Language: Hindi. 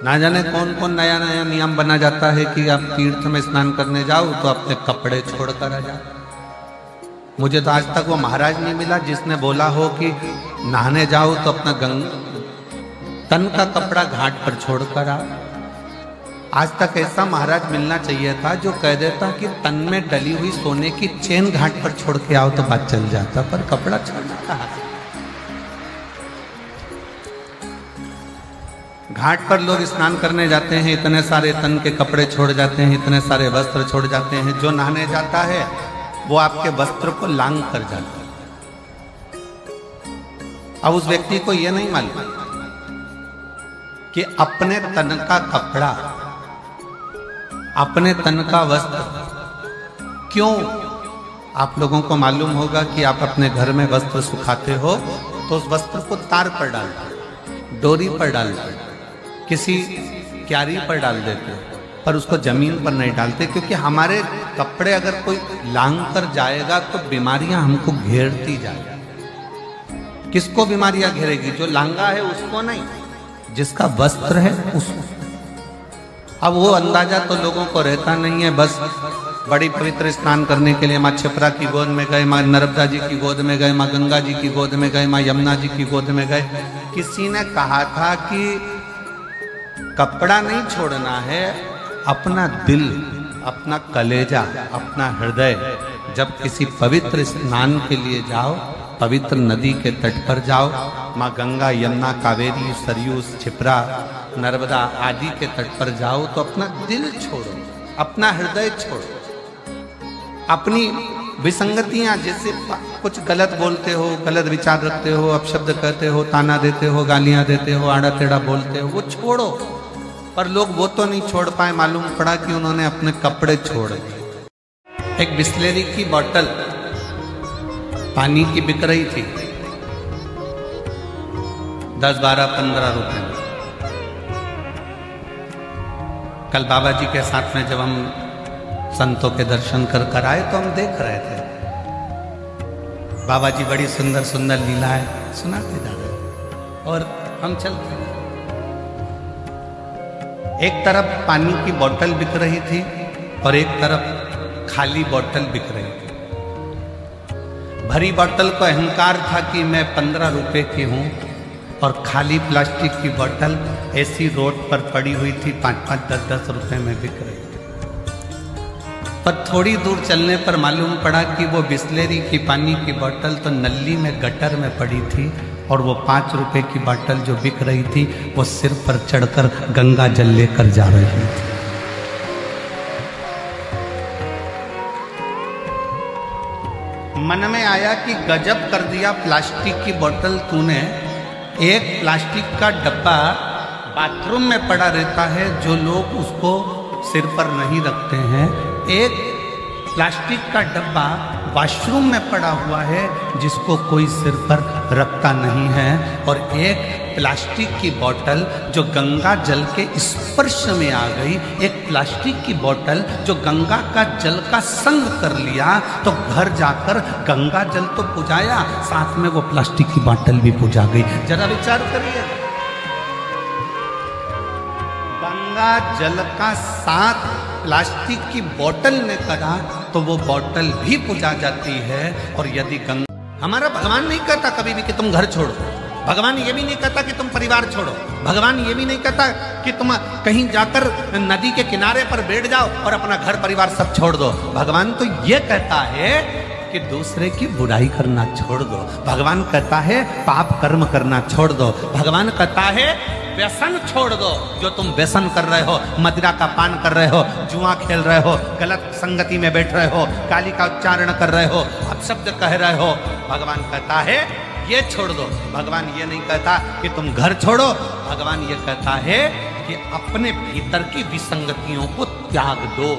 ना जाने कौन कौन नया नया नियम बना जाता है कि आप तीर्थ में स्नान करने जाओ तो अपने कपड़े छोड़कर आ जाओ। मुझे तो आज तक वो महाराज नहीं मिला जिसने बोला हो कि नहाने जाओ तो अपना तन का कपड़ा घाट पर छोड़कर आओ। आज तक ऐसा महाराज मिलना चाहिए था जो कह देता कि तन में डली हुई सोने की चेन घाट पर छोड़ के आओ तो बात चल जाता, पर कपड़ा छोड़ना कहा। घाट पर लोग स्नान करने जाते हैं, इतने सारे तन के कपड़े छोड़ जाते हैं, इतने सारे वस्त्र छोड़ जाते हैं। जो नहाने जाता है वो आपके वस्त्र को लांग कर जाता है। अब उस व्यक्ति को यह नहीं मालूम कि अपने तन का कपड़ा, अपने तन का वस्त्र क्यों। आप लोगों को मालूम होगा कि आप अपने घर में वस्त्र सुखाते हो तो उस वस्त्र को तार पर डालते, डोरी पर डालते, किसी क्यारी पर डाल देते, पर उसको जमीन पर नहीं डालते, क्योंकि हमारे कपड़े अगर कोई लांग कर जाएगा तो बीमारियां हमको घेरती जाएगी। किसको बीमारियां घेरेगी? जो लांगा है उसको नहीं, जिसका वस्त्र है उसको। अब वो अंदाजा तो लोगों को रहता नहीं है। बस बड़ी पवित्र स्नान करने के लिए माँ क्षिप्रा की गोद में गए, माँ नर्मदा जी की गोद में गए, माँ गंगा जी की गोद में गए, माँ यमुना जी की गोद में गए। किसी ने कहा था कि कपड़ा नहीं छोड़ना है, अपना दिल, अपना कलेजा, अपना हृदय। जब किसी पवित्र स्नान के लिए जाओ, पवित्र नदी के तट पर जाओ, माँ गंगा, यमुना, कावेरी, सरयू, क्षिप्रा, नर्मदा आदि के तट पर जाओ तो अपना दिल छोड़ो, अपना हृदय छोड़ो। अपनी विसंगतियां, जैसे कुछ गलत बोलते हो, गलत विचार रखते हो, अपशब्द कहते हो, ताना देते हो, गालियां देते हो, आड़ा टेढ़ा बोलते हो, वो छोड़ो। पर लोग वो तो नहीं छोड़ पाए। मालूम पड़ा कि उन्होंने अपने कपड़े छोड़ दिए। एक बिस्लेरी की बोतल पानी की बिक रही थी 10, 12, 15 रुपए में। कल बाबा जी के साथ में जब हम संतों के दर्शन कर आए तो हम देख रहे थे बाबा जी बड़ी सुंदर सुंदर लीलाएं सुनाते जा रहे और हम चलते। एक तरफ पानी की बोतल बिक रही थी और एक तरफ खाली बोतल बिक रही थी। भरी बोतल को अहंकार था कि मैं 15 रुपए की हूं, और खाली प्लास्टिक की बोतल ऐसी रोड पर पड़ी हुई थी 5-5, 10-10 रुपए में बिक रही थी। पर थोड़ी दूर चलने पर मालूम पड़ा कि वो बिस्लेरी की पानी की बोतल तो नल्ली में, गटर में पड़ी थी, और वो 5 रुपए की बोतल जो बिक रही थी वो सिर पर चढ़कर गंगा जल लेकर जा रही थी। मन में आया कि गजब कर दिया प्लास्टिक की बोतल तूने। एक प्लास्टिक का डब्बा बाथरूम में पड़ा रहता है, जो लोग उसको सिर पर नहीं रखते हैं। एक प्लास्टिक का डब्बा वॉशरूम में पड़ा हुआ है, जिसको कोई सिर पर रखता नहीं है। और एक प्लास्टिक की बोतल जो गंगा जल के स्पर्श में आ गई, एक प्लास्टिक की बोतल जो गंगा का जल का संग कर लिया, तो घर जाकर गंगा जल तो पुजाया, साथ में वो प्लास्टिक की बोतल भी पुजा गई। जरा विचार करिए, गंगा जल का साथ प्लास्टिक की बोतल ने करा तो वो बोतल भी पुजा जाती है। और यदि हमारा भगवान नहीं कहता कभी भी कि तुम घर छोड़ो, भगवान ये भी नहीं कहता कि तुम परिवार छोड़ो, भगवान ये भी नहीं कहता कि तुम कहीं जाकर नदी के किनारे पर बैठ जाओ और अपना घर परिवार सब छोड़ दो। भगवान तो ये कहता है कि दूसरे की बुराई करना छोड़ दो। भगवान कहता है पाप कर्म करना छोड़ दो। भगवान कहता है व्यसन छोड़ दो। जो तुम व्यसन कर रहे हो, मदिरा का पान कर रहे हो, जुआ खेल रहे हो, गलत संगति में बैठ रहे हो, गाली का उच्चारण कर रहे हो, अपशब्द कह रहे हो, भगवान कहता है ये छोड़ दो। भगवान ये नहीं कहता कि तुम घर छोड़ो, भगवान ये कहता है कि अपने भीतर की विसंगतियों को त्याग दो।